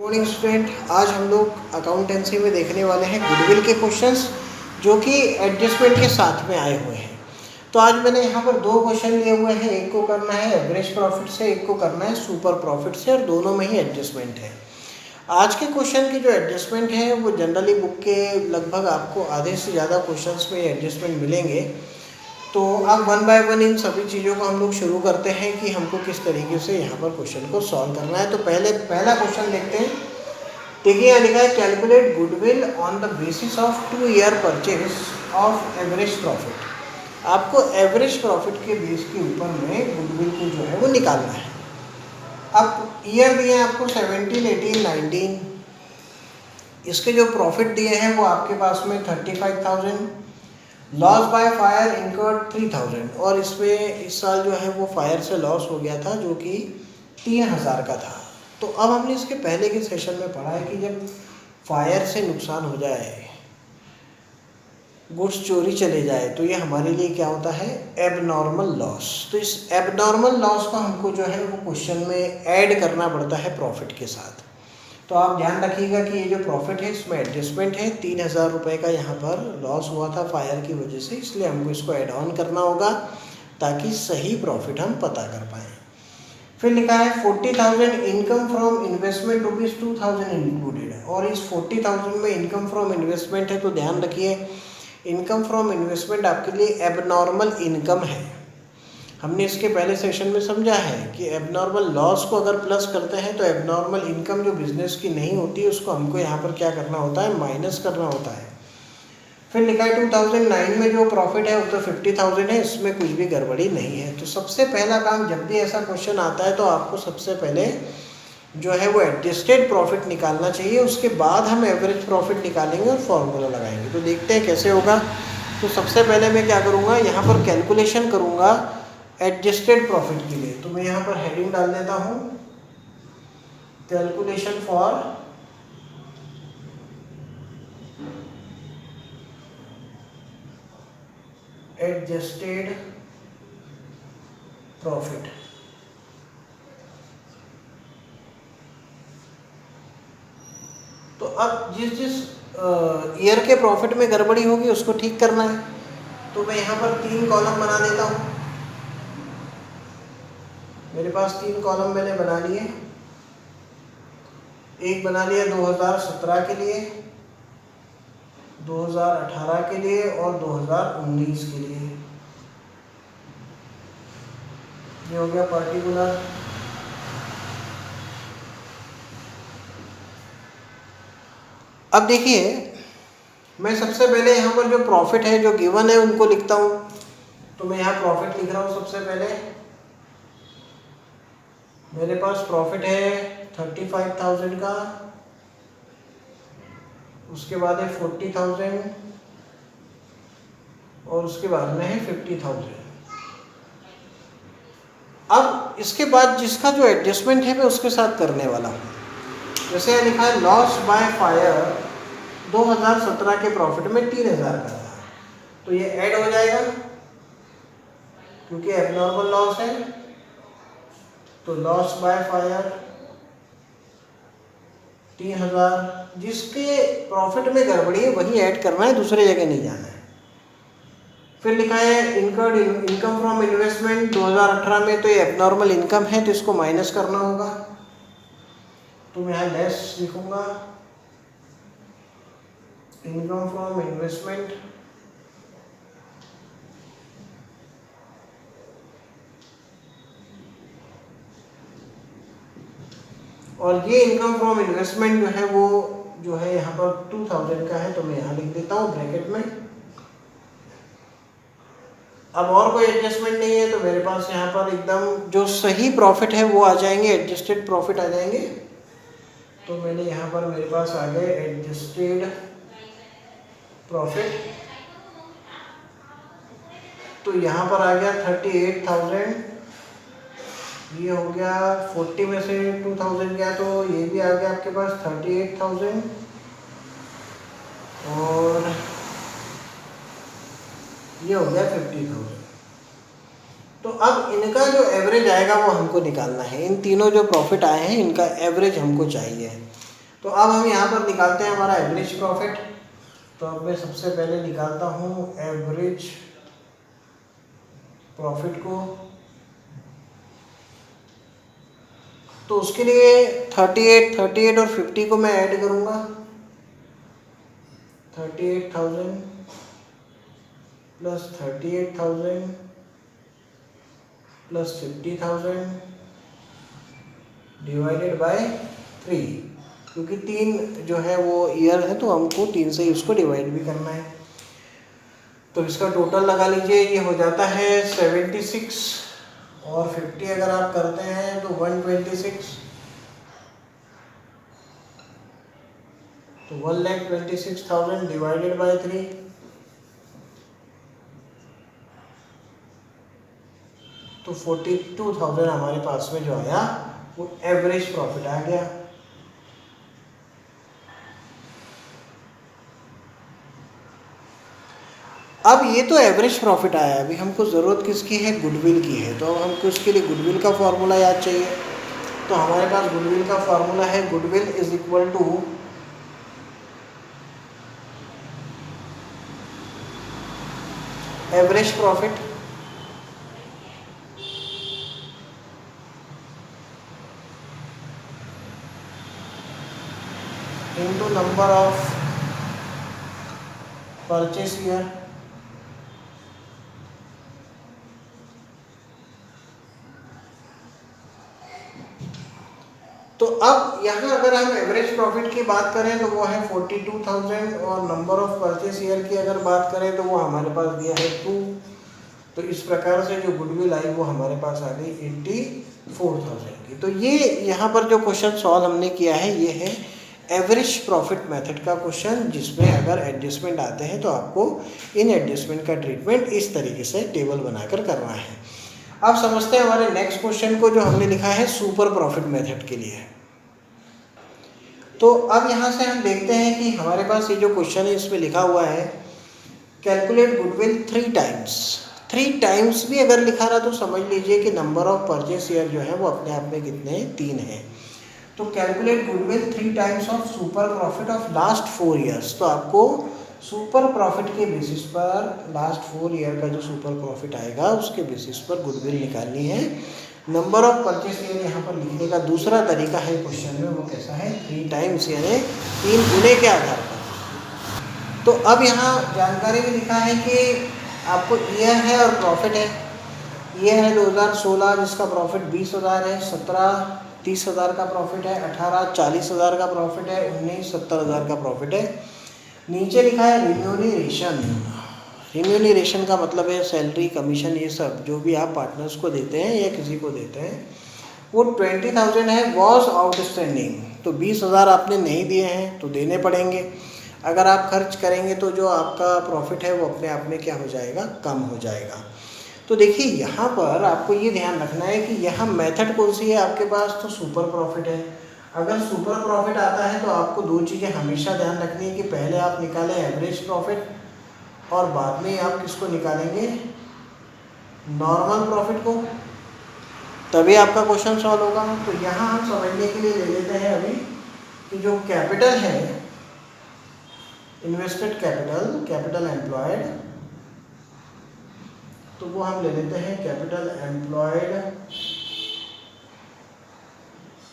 Morning student, आज हम लोग अकाउंटेंसी में देखने वाले हैं गुडविल के क्वेश्चंस जो कि एडजस्टमेंट के साथ में आए हुए हैं। तो आज मैंने यहाँ पर दो क्वेश्चन लिए हुए हैं, एक को करना है एवरेज प्रॉफिट से, एक को करना है सुपर प्रॉफिट से, और दोनों में ही एडजस्टमेंट है। आज के क्वेश्चन की जो एडजस्टमेंट है वो जनरली बुक के लगभग आपको आधे से ज़्यादा क्वेश्चंस में एडजस्टमेंट मिलेंगे। तो अब वन बाय वन इन सभी चीज़ों को हम लोग शुरू करते हैं कि हमको किस तरीके से यहाँ पर क्वेश्चन को सॉल्व करना है। तो पहला क्वेश्चन देखते हैं। देखिए यहाँ लिखा है calculate goodwill on the basis of 2 year purchase of average profit. आपको एवरेज प्रॉफिट के बेस के ऊपर में गुडविल को जो है वो निकालना है। अब ईयर दिए हैं आपको 17, 18, 19। इसके जो प्रॉफिट दिए हैं वो आपके पास में 35,000। लॉस बाय फायर इनकर्ड 3,000, और इसमें इस साल जो है वो फायर से लॉस हो गया था जो कि 3,000 का था। तो अब हमने इसके पहले के सेशन में पढ़ा है कि जब फायर से नुकसान हो जाए, गुड्स चोरी चले जाए, तो ये हमारे लिए क्या होता है, एबनॉर्मल लॉस। तो इस एबनॉर्मल लॉस को हमको जो है वो क्वेश्चन में ऐड करना पड़ता है प्रॉफिट के साथ। तो आप ध्यान रखिएगा कि ये जो प्रॉफिट है इसमें एडजस्टमेंट है। 3,000 रुपये का यहाँ पर लॉस हुआ था फायर की वजह से, इसलिए हमको इसको ऐड ऑन करना होगा ताकि सही प्रॉफिट हम पता कर पाएँ। फिर लिखा है 40,000 इनकम फ्रॉम इन्वेस्टमेंट ₹2,000 इंक्लूडेड, और इस 40,000 में इनकम फ्रॉम इन्वेस्टमेंट है। तो ध्यान रखिए इनकम फ्रॉम इन्वेस्टमेंट आपके लिए एबनॉर्मल इनकम है। हमने इसके पहले सेशन में समझा है कि एबनॉर्मल लॉस को अगर प्लस करते हैं तो एबनॉर्मल इनकम जो बिजनेस की नहीं होती उसको हमको यहाँ पर क्या करना होता है, माइनस करना होता है। फिर लिखा है 2009 में जो प्रॉफिट है वो तो 50,000 है, इसमें कुछ भी गड़बड़ी नहीं है। तो सबसे पहला काम, जब भी ऐसा क्वेश्चन आता है तो आपको सबसे पहले जो है वो एडजस्टेड प्रॉफिट निकालना चाहिए। उसके बाद हम एवरेज प्रॉफिट निकालेंगे और फॉर्मूला लगाएंगे। तो देखते हैं कैसे होगा। तो सबसे पहले मैं क्या करूँगा, यहाँ पर कैलकुलेशन करूँगा एडजस्टेड प्रॉफिट के लिए। तो मैं यहाँ पर हेडिंग डाल देता हूँ कैलकुलेशन फॉर एडजस्टेड प्रॉफिट। तो अब जिस ईयर के प्रॉफिट में गड़बड़ी होगी उसको ठीक करना है। तो मैं यहाँ पर 3 कॉलम बना देता हूँ। मेरे पास 3 कॉलम मैंने बना लिए। एक बना लिया 2017 के लिए, 2018 के लिए और 2019 के लिए। ये हो गया पर्टिकुलर। अब देखिए मैं सबसे पहले यहाँ पर जो प्रॉफिट है जो गिवन है उनको लिखता हूँ। तो मैं यहाँ प्रॉफिट लिख रहा हूँ। सबसे पहले मेरे पास प्रॉफिट है 35,000 का, उसके बाद है 40,000 और उसके बाद में है 50,000। अब इसके बाद जिसका जो एडजस्टमेंट है मैं उसके साथ करने वाला हूँ। जैसे यहाँ लिखा है लॉस बाय फायर 2017 के प्रॉफिट में 3,000 का था, तो ये ऐड हो जाएगा क्योंकि एबनॉर्मल लॉस है। तो लॉस बाय फायर 3,000, जिसके प्रॉफिट में गड़बड़ी है वही ऐड करना है, दूसरे जगह नहीं जाना है। फिर लिखा है इनकर्ड इनकम फ्रॉम इन्वेस्टमेंट 2018 में, तो ये एबनॉर्मल इनकम है तो इसको माइनस करना होगा। तो मैं यहाँ लेस लिखूंगा इनकम फ्रॉम इन्वेस्टमेंट। और ये इनकम फ्रॉम इन्वेस्टमेंट जो है वो जो है यहाँ पर 2,000 का है, तो मैं यहाँ लिख देता हूँ ब्रैकेट में। अब और कोई एडजस्टमेंट नहीं है तो मेरे पास यहाँ पर एकदम जो सही प्रॉफिट है वो आ जाएंगे, एडजस्टेड प्रॉफिट आ जाएंगे। तो मैंने यहाँ पर मेरे पास आ गए एडजस्टेड प्रॉफिट। तो यहाँ पर आ गया 38,000। ये हो गया 40 में से 2,000 गया तो ये भी आ गया आपके पास 38,000। और ये हो गया 50,000। तो अब इनका जो एवरेज आएगा वो हमको निकालना है। इन तीनों जो प्रॉफिट आए हैं इनका एवरेज हमको चाहिए। तो अब हम यहाँ पर निकालते हैं हमारा एवरेज प्रॉफिट। तो अब मैं सबसे पहले निकालता हूँ एवरेज प्रॉफिट को। तो उसके लिए 38 और 50 को मैं ऐड करूँगा। 38,000 प्लस 38,000 प्लस 50,000 डिवाइडेड बाय 3, क्योंकि 3 जो है वो ईयर है तो हमको 3 से उसको डिवाइड भी करना है। तो इसका टोटल लगा लीजिए, ये हो जाता है 76 और 50 अगर आप करते हैं तो 126, तो 1,26,000 डिवाइडेड बाय 3, तो 42,000 हमारे पास में जो आया वो एवरेज प्रॉफिट आ गया। अब ये तो एवरेज प्रॉफिट आया, अभी हमको ज़रूरत किसकी है, गुडविल की है। तो अब हमको इसके लिए गुडविल का फॉर्मूला याद चाहिए। तो हमारे पास गुडविल का फॉर्मूला है, goodwill is equal to average profit into number of purchase year. तो अब यहाँ अगर हम एवरेज प्रॉफिट की बात करें तो वो है 42,000 और नंबर ऑफ परचेस ईयर की अगर बात करें तो वो हमारे पास दिया है 2। तो इस प्रकार से जो गुडविल आई वो हमारे पास आ गई 84,000 की। तो ये यहाँ पर जो क्वेश्चन सॉल्व हमने किया है ये है एवरेज प्रॉफिट मेथड का क्वेश्चन, जिसमें अगर एडजस्टमेंट आते हैं तो आपको इन एडजस्टमेंट का ट्रीटमेंट इस तरीके से टेबल बनाकर करना है। अब समझते हैं हमारे नेक्स्ट क्वेश्चन को, जो हमने लिखा है सुपर प्रॉफिट मेथड के लिए। तो अब यहाँ से हम देखते हैं कि हमारे पास ये जो क्वेश्चन है इसमें लिखा हुआ है कैलकुलेट गुडविल 3 टाइम्स। 3 टाइम्स भी अगर लिखा रहा तो समझ लीजिए कि नंबर ऑफ परचेस ईयर जो है वो अपने आप में कितने हैं, 3 हैं। तो calculate goodwill 3 times of super profit of last 4 years. तो आपको सुपर प्रॉफिट के बेसिस पर लास्ट 4 ईयर का जो सुपर प्रॉफिट आएगा उसके बेसिस पर गुडविल निकालनी है। नंबर ऑफ परचेस ईयर यहाँ पर लिखने का दूसरा तरीका है क्वेश्चन में, वो कैसा है, 3 टाइम्स यानी 3 गुने के आधार पर। तो अब यहाँ जानकारी में लिखा है कि आपको ईयर है और प्रॉफिट है। ईयर है 2016 जिसका प्रॉफिट 20,000 है, 17 30,000 का प्रॉफिट है, 18 40,000 का प्रॉफिट है, 19 70,000 का प्रॉफिट है। नीचे लिखा है रिम्यूनरेशन। रिम्यूनरेशन का मतलब है सैलरी कमीशन, ये सब जो भी आप पार्टनर्स को देते हैं या किसी को देते हैं, वो 20,000 है वॉज आउटस्टैंडिंग। तो 20,000 आपने नहीं दिए हैं तो देने पड़ेंगे। अगर आप खर्च करेंगे तो जो आपका प्रॉफिट है वो अपने आप में क्या हो जाएगा, कम हो जाएगा। तो देखिए यहाँ पर आपको ये ध्यान रखना है कि यहाँ मेथड कौन सी है आपके पास, तो सुपर प्रॉफिट है। अगर सुपर प्रॉफिट आता है तो आपको 2 चीज़ें हमेशा ध्यान रखनी है कि पहले आप निकालें एवरेज प्रॉफिट और बाद में आप किसको निकालेंगे, नॉर्मल प्रॉफिट को, तभी आपका क्वेश्चन सॉल्व होगा। तो यहाँ हम समझने के लिए ले लेते हैं अभी कि जो कैपिटल है, इन्वेस्टेड कैपिटल, कैपिटल एम्प्लॉयड, तो वो हम ले लेते हैं कैपिटल एम्प्लॉयड,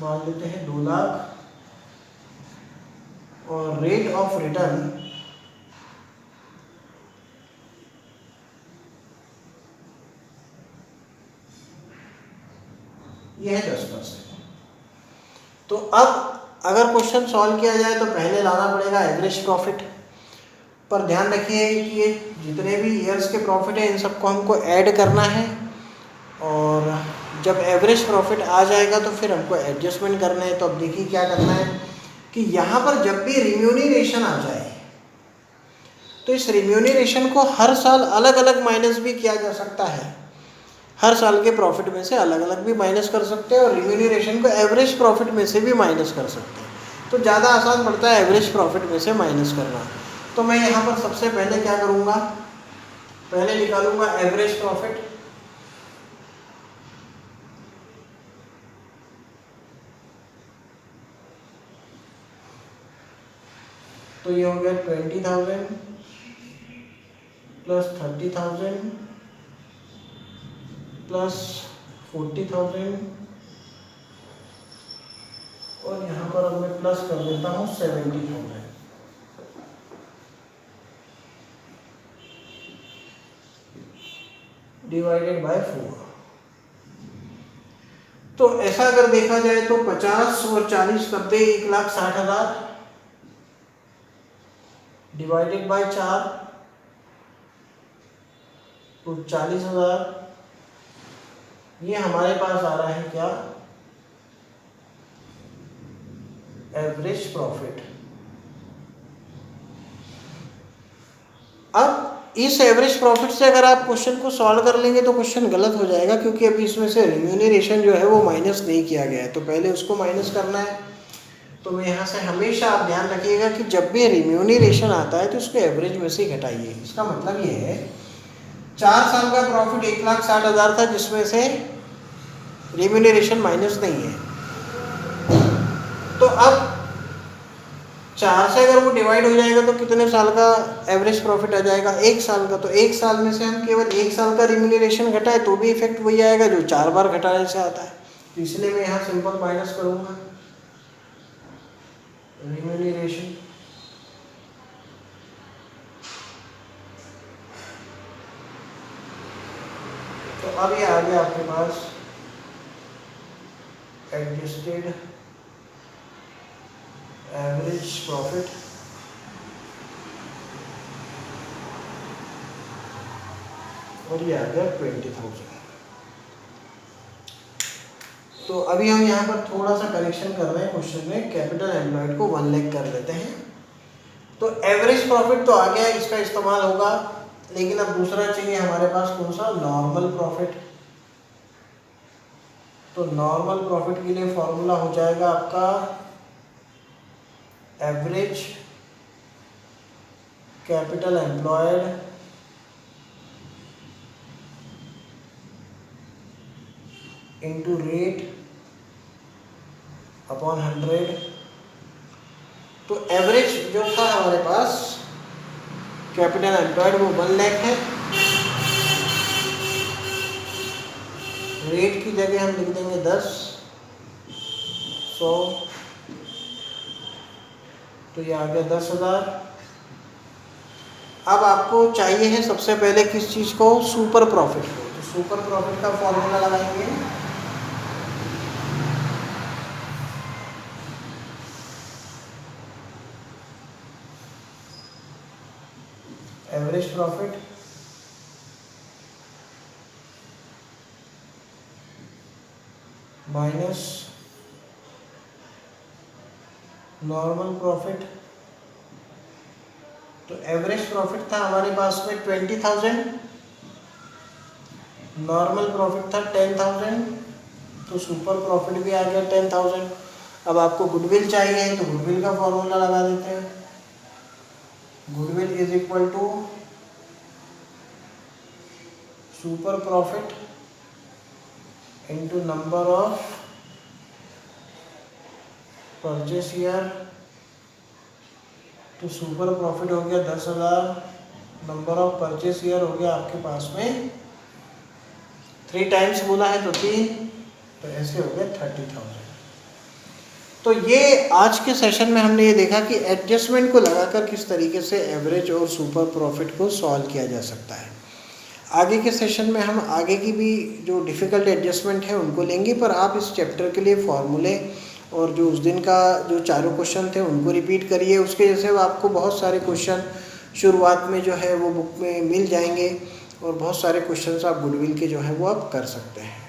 मान लेते हैं 2 लाख, और रेट ऑफ रिटर्न ये है 10%। तो अब अगर क्वेश्चन सॉल्व किया जाए तो पहले लाना पड़ेगा एवरेज प्रॉफिट। पर ध्यान रखिए कि ये जितने भी ईयर्स के प्रॉफिट है इन सबको हमको ऐड करना है, और जब एवरेज प्रॉफिट आ जाएगा तो फिर हमको एडजस्टमेंट करना है। तो अब देखिए क्या करना है कि यहाँ पर जब भी रिम्यूनरेशन आ जाए तो इस रिम्यूनरेशन को हर साल अलग अलग माइनस भी किया जा सकता है। हर साल के प्रॉफिट में से अलग अलग भी माइनस कर सकते हैं, और रिम्यूनरेशन को एवरेज प्रॉफिट में से भी माइनस कर सकते हैं। तो ज़्यादा आसान पड़ता है एवरेज प्रॉफिट में से माइनस करना। तो मैं यहाँ पर सबसे पहले क्या करूँगा, पहले निकालूंगा एवरेज प्रॉफिट। तो ये हो गया 20,000 प्लस 30,000 प्लस 40,000 और यहाँ पर अब मैं प्लस कर देता हूँ 70,000 डिवाइडेड बाय 4। तो ऐसा अगर देखा जाए तो 50 और 40 करते 1,60,000 डिवाइडेड बाय 4 तो 40,000। ये हमारे पास आ रहा है क्या, एवरेज प्रॉफिट। अब इस एवरेज प्रॉफिट से अगर आप क्वेश्चन को सॉल्व कर लेंगे तो क्वेश्चन गलत हो जाएगा, क्योंकि अभी इसमें से रिम्यूनरेशन जो है वो माइनस नहीं किया गया है, तो पहले उसको माइनस करना है। तो यहाँ से हमेशा आप ध्यान रखिएगा कि जब भी रिम्यूनरेशन आता है तो उसको एवरेज में से घटाइए। इसका मतलब ये है 4 साल का प्रॉफिट 1,60,000 था, जिसमें से रिम्यूनरेशन माइनस नहीं है। तो अब 4 से अगर वो डिवाइड हो जाएगा तो कितने साल का एवरेज प्रॉफिट आ जाएगा, 1 साल का। तो 1 साल में से हम केवल 1 साल का रिम्यूनरेशन घटाए तो भी इफेक्ट वही आएगा जो 4 बार घटाने से आता है। तो इसलिए मैं यहाँ सिंपल माइनस करूँगा रिम्यूनरेशन। तो अब ये आ गया आपके पास एडजस्टेड एवरेज प्रॉफिट और ये आ गया 20,000। तो अभी हम यहाँ पर थोड़ा सा करेक्शन कर रहे हैं क्वेश्चन में, कैपिटल एम्प्लॉयड को 1 लाख कर देते हैं। तो एवरेज प्रॉफिट तो आ गया, इसका इस्तेमाल होगा, लेकिन अब दूसरा चाहिए हमारे पास कौन सा, नॉर्मल प्रॉफिट। तो नॉर्मल प्रॉफिट के लिए फॉर्मूला हो जाएगा आपका average capital employed into rate upon 100। तो एवरेज जो था हमारे पास कैपिटल एम्प्लॉयड वो 1 लाख है। रेट की जगह हम लिख देंगे 10, 100, तो ये आ गया 10,000। अब आपको चाहिए है सबसे पहले किस चीज़ को, सुपर प्रॉफिट को। तो सुपर प्रॉफिट का फॉर्मूला लगाएंगे, average profit minus normal profit. तो एवरेज प्रॉफिट था हमारे पास में 20,000, नॉर्मल प्रॉफिट था 10,000, तो सुपर प्रॉफिट भी आ गया 10,000। अब आपको गुडविल चाहिए तो गुडविल का फॉर्मूला लगा देते हैं, goodwill is equal to super profit into number of purchase year. तो सुपर प्रॉफिट हो गया 10,000, नंबर ऑफ परचेस ईयर हो गया आपके पास में 3 टाइम्स बोला है तो 3, तो ऐसे हो गया 30,000। तो ये आज के सेशन में हमने ये देखा कि एडजस्टमेंट को लगाकर किस तरीके से एवरेज और सुपर प्रॉफिट को सॉल्व किया जा सकता है। आगे के सेशन में हम आगे की भी जो डिफ़िकल्ट एडजस्टमेंट है उनको लेंगे, पर आप इस चैप्टर के लिए फॉर्मूले और जो उस दिन का जो 4 क्वेश्चन थे उनको रिपीट करिए। उसके जैसे आपको बहुत सारे क्वेश्चन शुरुआत में जो है वो बुक में मिल जाएंगे और बहुत सारे क्वेश्चंस आप गुडविल के जो है वो आप कर सकते हैं।